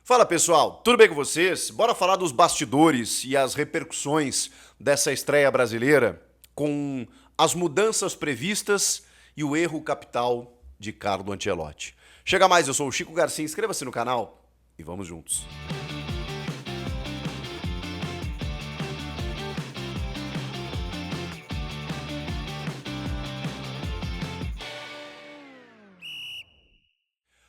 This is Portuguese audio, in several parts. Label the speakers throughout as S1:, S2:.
S1: Fala pessoal, tudo bem com vocês? Bora falar dos bastidores e as repercussões dessa estreia brasileira com as mudanças previstas e o erro capital de Carlo Ancelotti. Chega mais, eu sou o Chico Garcia, inscreva-se no canal e vamos juntos.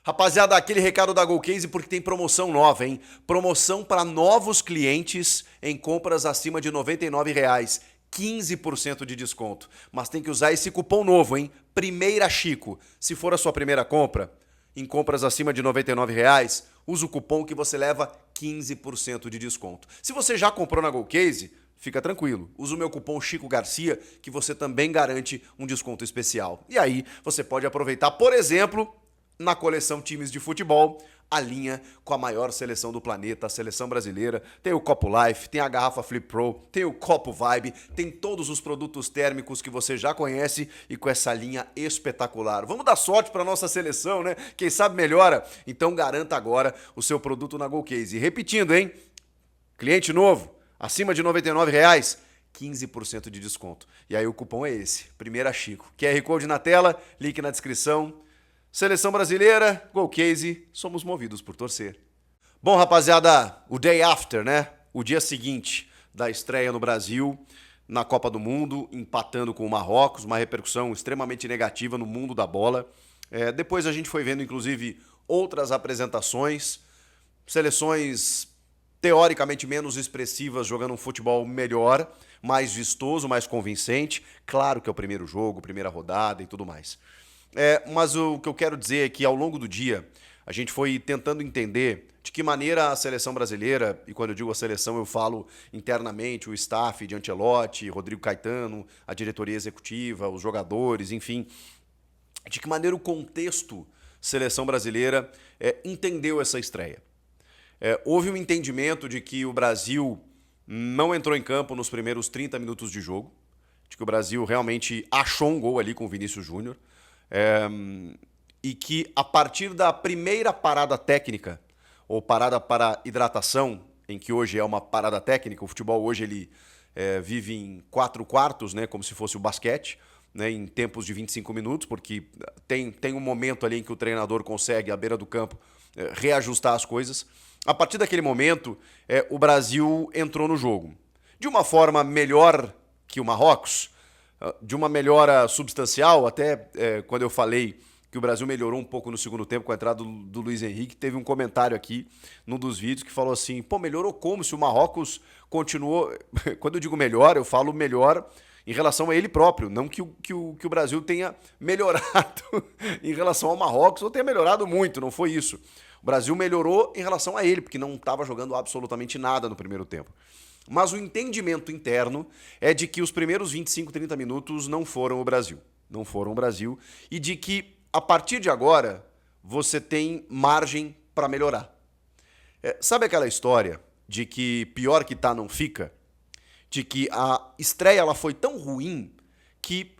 S1: Rapaziada, aquele recado da GoCase porque tem promoção nova, hein? Promoção para novos clientes em compras acima de R$ 99,00. 15% de desconto. Mas tem que usar esse cupom novo, hein? Primeira Chico. Se for a sua primeira compra, em compras acima de R$ 99,00, usa o cupom que você leva 15% de desconto. Se você já comprou na GoCase, fica tranquilo. Usa o meu cupom Chico Garcia que você também garante um desconto especial. E aí você pode aproveitar, por exemplo, na coleção Times de Futebol, a linha com a maior seleção do planeta, a seleção brasileira. Tem o Copo Life, tem a garrafa Flip Pro, tem o Copo Vibe, tem todos os produtos térmicos que você já conhece e com essa linha espetacular. Vamos dar sorte para nossa seleção, né? Quem sabe melhora. Então garanta agora o seu produto na GoCase. E repetindo, hein? Cliente novo, acima de R$ 99,00, 15% de desconto. E aí o cupom é esse, Primeira Chico. QR Code na tela, link na descrição. Seleção brasileira, GoCase, somos movidos por torcer. Bom, rapaziada, o day after, né? O dia seguinte da estreia no Brasil, na Copa do Mundo, empatando com o Marrocos, uma repercussão extremamente negativa no mundo da bola. Depois a gente foi vendo, inclusive, outras apresentações, seleções teoricamente menos expressivas, jogando um futebol melhor, mais vistoso, mais convincente. Claro que é o primeiro jogo, primeira rodada e tudo mais. Mas o que eu quero dizer é que ao longo do dia a gente foi tentando entender de que maneira a seleção brasileira, e quando eu digo a seleção eu falo internamente, o staff de Ancelotti, Rodrigo Caetano, a diretoria executiva, os jogadores, enfim, de que maneira o contexto seleção brasileira entendeu essa estreia. Houve um entendimento de que o Brasil não entrou em campo nos primeiros 30 minutos de jogo, de que o Brasil realmente achou um gol ali com o Vinícius Júnior, e que a partir da primeira parada técnica, ou parada para hidratação, em que hoje é uma parada técnica, o futebol hoje ele vive em 4 quartos, né, como se fosse o basquete, né, em tempos de 25 minutos, porque tem um momento ali em que o treinador consegue, à beira do campo, reajustar as coisas. A partir daquele momento, o Brasil entrou no jogo. De uma forma melhor que o Marrocos, de uma melhora substancial, até quando eu falei que o Brasil melhorou um pouco no segundo tempo com a entrada do Luiz Henrique, teve um comentário aqui num dos vídeos que falou assim, pô, melhorou como se o Marrocos continuou... Quando eu digo melhor, eu falo melhor em relação a ele próprio, não que o Brasil tenha melhorado em relação ao Marrocos ou tenha melhorado muito, não foi isso. O Brasil melhorou em relação a ele, porque não estava jogando absolutamente nada no primeiro tempo. Mas o entendimento interno é de que os primeiros 25, 30 minutos não foram o Brasil. Não foram o Brasil. E de que, a partir de agora, você tem margem para melhorar. Sabe aquela história de que pior que tá não fica? De que a estreia ela foi tão ruim que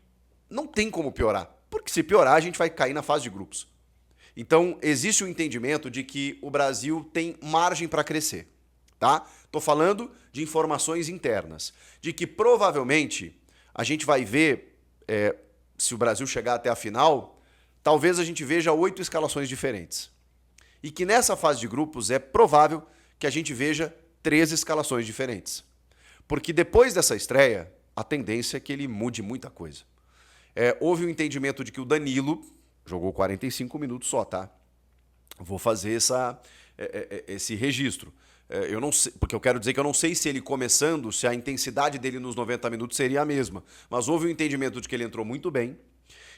S1: não tem como piorar. Porque se piorar, a gente vai cair na fase de grupos. Então, existe o entendimento de que o Brasil tem margem para crescer. Tá? Tô falando de informações internas, de que provavelmente a gente vai ver, se o Brasil chegar até a final, talvez a gente veja 8 escalações diferentes. E que nessa fase de grupos é provável que a gente veja 3 escalações diferentes. Porque depois dessa estreia, a tendência é que ele mude muita coisa. Houve um entendimento de que o Danilo jogou 45 minutos só, tá? Vou fazer esse registro. Eu não sei, porque eu quero dizer que eu não sei se ele começando, se a intensidade dele nos 90 minutos seria a mesma. Mas houve um entendimento de que ele entrou muito bem,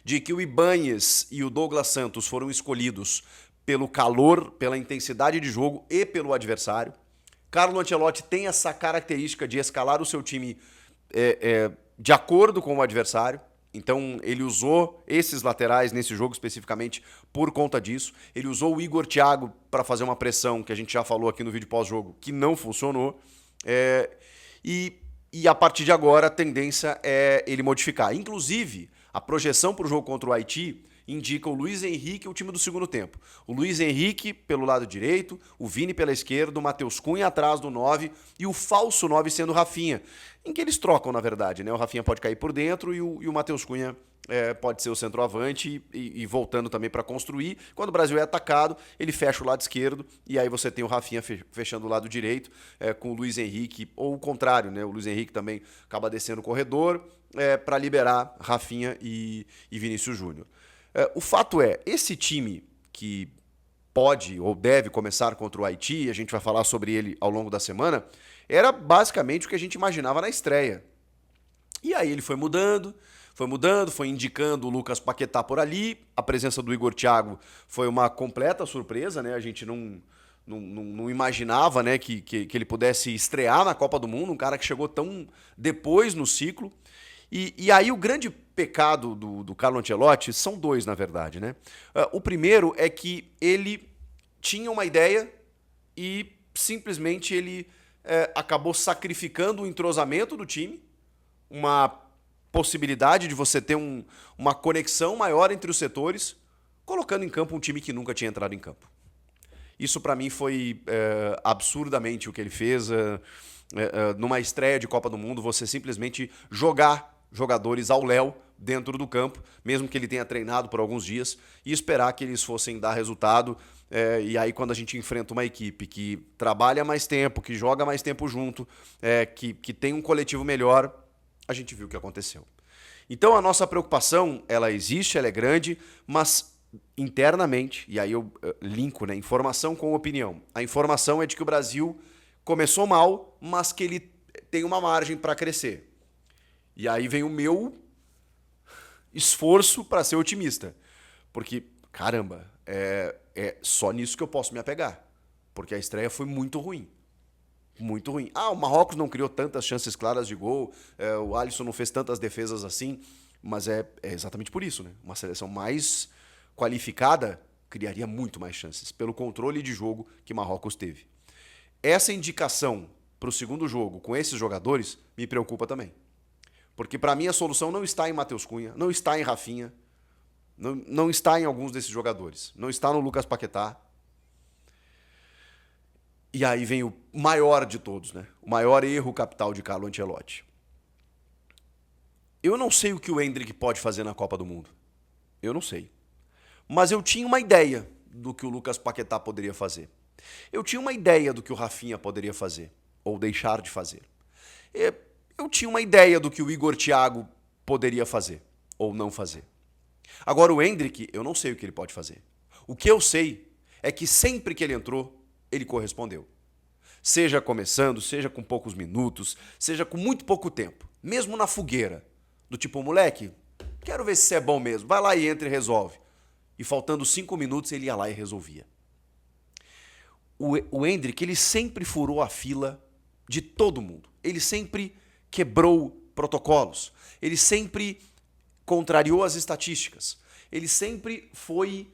S1: de que o Ibáñez e o Douglas Santos foram escolhidos pelo calor, pela intensidade de jogo e pelo adversário. Carlo Ancelotti tem essa característica de escalar o seu time de acordo com o adversário. Então, ele usou esses laterais nesse jogo especificamente por conta disso. Ele usou o Igor Thiago para fazer uma pressão, que a gente já falou aqui no vídeo pós-jogo, que não funcionou. E a partir de agora, a tendência é ele modificar. Inclusive, a projeção para o jogo contra o Haiti indica o Luiz Henrique, o time do segundo tempo. O Luiz Henrique pelo lado direito, o Vini pela esquerda, o Matheus Cunha atrás do 9 e o falso 9 sendo o Rafinha. Em que eles trocam, na verdade, né? O Rafinha pode cair por dentro e o Matheus Cunha pode ser o centroavante e voltando também para construir. Quando o Brasil é atacado, ele fecha o lado esquerdo e aí você tem o Rafinha fechando o lado direito com o Luiz Henrique, ou o contrário, né? O Luiz Henrique também acaba descendo o corredor para liberar Rafinha e Vinícius Júnior. O fato é, esse time que pode ou deve começar contra o Haiti, a gente vai falar sobre ele ao longo da semana, era basicamente o que a gente imaginava na estreia. E aí ele foi mudando, foi indicando o Lucas Paquetá por ali. A presença do Igor Thiago foi uma completa surpresa, né? A gente não imaginava, né, que ele pudesse estrear na Copa do Mundo, um cara que chegou tão depois no ciclo. E aí o grande pecado do Carlo Ancelotti são dois, na verdade, né? O primeiro é que ele tinha uma ideia e simplesmente ele acabou sacrificando o entrosamento do time, uma possibilidade de você ter uma conexão maior entre os setores, colocando em campo um time que nunca tinha entrado em campo. Isso para mim foi absurdamente o que ele fez. Numa estreia de Copa do Mundo, você simplesmente jogar jogadores ao léu dentro do campo, mesmo que ele tenha treinado por alguns dias, e esperar que eles fossem dar resultado. E aí quando a gente enfrenta uma equipe que trabalha mais tempo, que joga mais tempo junto, que tem um coletivo melhor, a gente viu o que aconteceu. Então a nossa preocupação, ela existe, ela é grande, mas internamente, e aí eu linko, né, informação com opinião. A informação é de que o Brasil começou mal, mas que ele tem uma margem para crescer. E aí vem o meu esforço para ser otimista. Porque, caramba, é só nisso que eu posso me apegar. Porque a estreia foi muito ruim. Muito ruim. O Marrocos não criou tantas chances claras de gol, o Alisson não fez tantas defesas assim, mas é exatamente por isso, né? Uma seleção mais qualificada criaria muito mais chances, pelo controle de jogo que Marrocos teve. Essa indicação para o segundo jogo com esses jogadores me preocupa também. Porque para mim a solução não está em Matheus Cunha, não está em Rafinha, não está em alguns desses jogadores, não está no Lucas Paquetá. E aí vem o maior de todos, né? O maior erro capital de Carlo Ancelotti. Eu não sei o que o Endrick pode fazer na Copa do Mundo. Eu não sei. Mas eu tinha uma ideia do que o Lucas Paquetá poderia fazer. Eu tinha uma ideia do que o Rafinha poderia fazer, ou deixar de fazer. Eu tinha uma ideia do que o Igor Thiago poderia fazer, ou não fazer. Agora o Endrick, eu não sei o que ele pode fazer. O que eu sei é que sempre que ele entrou, ele correspondeu. Seja começando, seja com poucos minutos, seja com muito pouco tempo. Mesmo na fogueira. Do tipo, moleque, quero ver se você é bom mesmo. Vai lá e entra e resolve. E faltando 5 minutos, ele ia lá e resolvia. O Endrick, ele sempre furou a fila de todo mundo. Ele sempre quebrou protocolos. Ele sempre contrariou as estatísticas. Ele sempre foi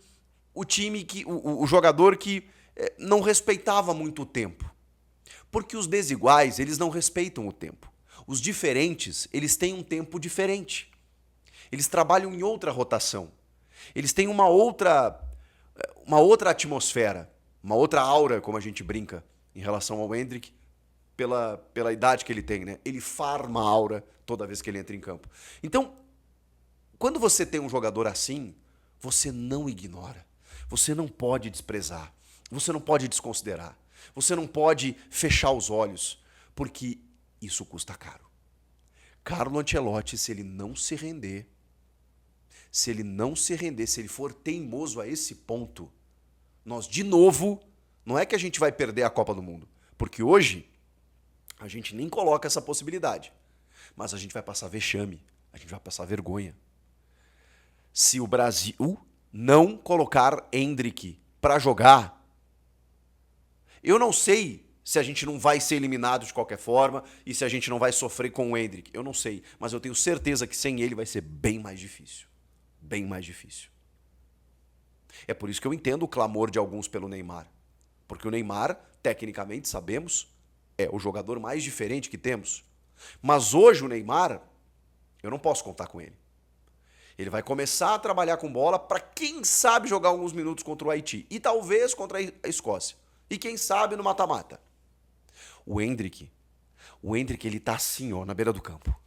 S1: o time o jogador que não respeitava muito o tempo. Porque os desiguais, eles não respeitam o tempo. Os diferentes, eles têm um tempo diferente. Eles trabalham em outra rotação. Eles têm uma outra atmosfera, uma outra aura, como a gente brinca, em relação ao Endrick, pela idade que ele tem, né? Ele farma a aura toda vez que ele entra em campo. Então, quando você tem um jogador assim, você não ignora. Você não pode desprezar. Você não pode desconsiderar. Você não pode fechar os olhos, porque isso custa caro. Carlo Ancelotti, se ele não se render, se ele for teimoso a esse ponto, nós de novo, não é que a gente vai perder a Copa do Mundo, porque hoje a gente nem coloca essa possibilidade, mas a gente vai passar vexame, a gente vai passar vergonha. Se o Brasil não colocar Endrick para jogar, eu não sei se a gente não vai ser eliminado de qualquer forma e se a gente não vai sofrer com o Endrick. Eu não sei, mas eu tenho certeza que sem ele vai ser bem mais difícil. Bem mais difícil. É por isso que eu entendo o clamor de alguns pelo Neymar. Porque o Neymar, tecnicamente, sabemos, é o jogador mais diferente que temos. Mas hoje o Neymar, eu não posso contar com ele. Ele vai começar a trabalhar com bola para quem sabe jogar alguns minutos contra o Haiti e talvez contra a Escócia. E quem sabe no mata-mata. O Endrick, ele tá assim, ó, na beira do campo.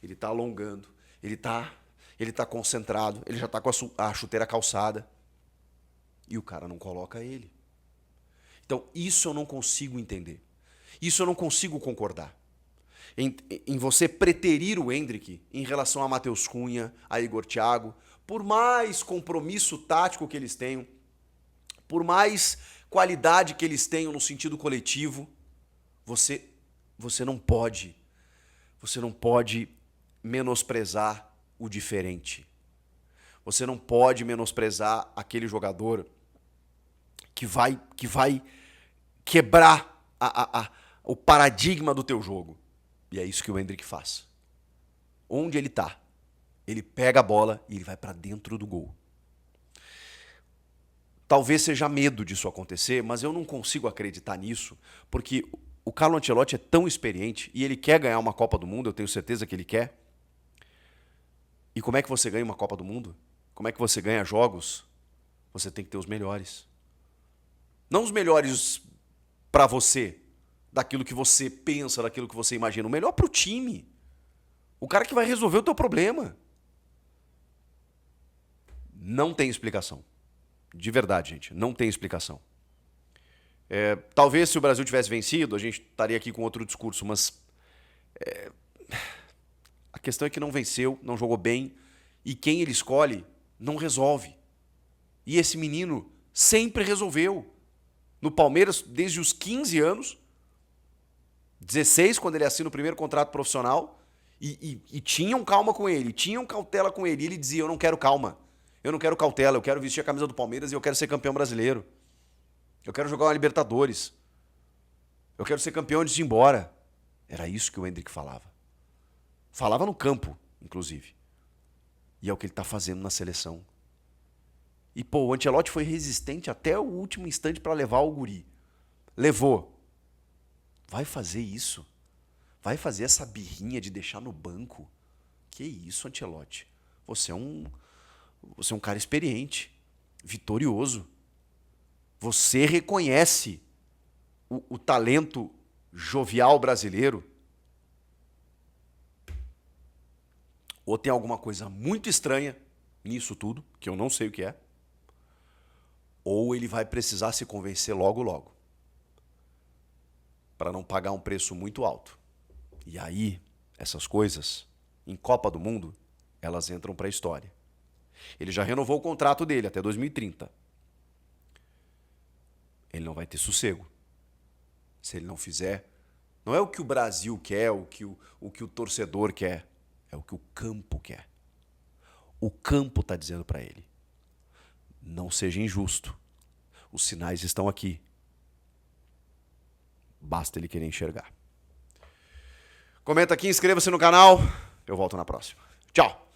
S1: Ele tá alongando, ele tá concentrado, ele já tá com a chuteira calçada. E o cara não coloca ele. Então, isso eu não consigo entender. Isso eu não consigo concordar. Em você preterir o Endrick em relação a Matheus Cunha, a Igor Thiago, por mais compromisso tático que eles tenham, por mais qualidade que eles tenham no sentido coletivo, você não pode menosprezar o diferente. Você não pode menosprezar aquele jogador que vai quebrar o paradigma do teu jogo. E é isso que o Endrick faz. Onde ele tá, ele pega a bola e ele vai para dentro do gol. Talvez seja medo disso acontecer, mas eu não consigo acreditar nisso, porque o Carlo Ancelotti é tão experiente e ele quer ganhar uma Copa do Mundo, eu tenho certeza que ele quer. E como é que você ganha uma Copa do Mundo? Como é que você ganha jogos? Você tem que ter os melhores. Não os melhores para você, daquilo que você pensa, daquilo que você imagina. O melhor para o time. O cara que vai resolver o teu problema. Não tem explicação. De verdade, gente. Não tem explicação. Talvez se o Brasil tivesse vencido, a gente estaria aqui com outro discurso, mas a questão é que não venceu, não jogou bem, e quem ele escolhe não resolve. E esse menino sempre resolveu. No Palmeiras, desde os 15 anos, 16, quando ele assina o primeiro contrato profissional, e tinham calma com ele, tinham cautela com ele, e ele dizia, eu não quero calma, eu não quero cautela, eu quero vestir a camisa do Palmeiras e eu quero ser campeão brasileiro. Eu quero jogar uma Libertadores. Eu quero ser campeão antes de ir embora. Era isso que o Endrick falava. Falava no campo, inclusive. E é o que ele está fazendo na seleção. E, pô, o Ancelotti foi resistente até o último instante para levar o guri. Levou. Vai fazer isso? Vai fazer essa birrinha de deixar no banco? Que isso, Ancelotti? Você é um cara experiente, vitorioso. Você reconhece o talento jovial brasileiro? Ou tem alguma coisa muito estranha nisso tudo, que eu não sei o que é, ou ele vai precisar se convencer logo, logo, para não pagar um preço muito alto. E aí, essas coisas, em Copa do Mundo, elas entram para a história. Ele já renovou o contrato dele até 2030. Ele não vai ter sossego. Se ele não fizer, não é o que o Brasil quer, o que o torcedor quer, é o que o campo quer. O campo está dizendo para ele, não seja injusto. Os sinais estão aqui. Basta ele querer enxergar. Comenta aqui, inscreva-se no canal. Eu volto na próxima. Tchau!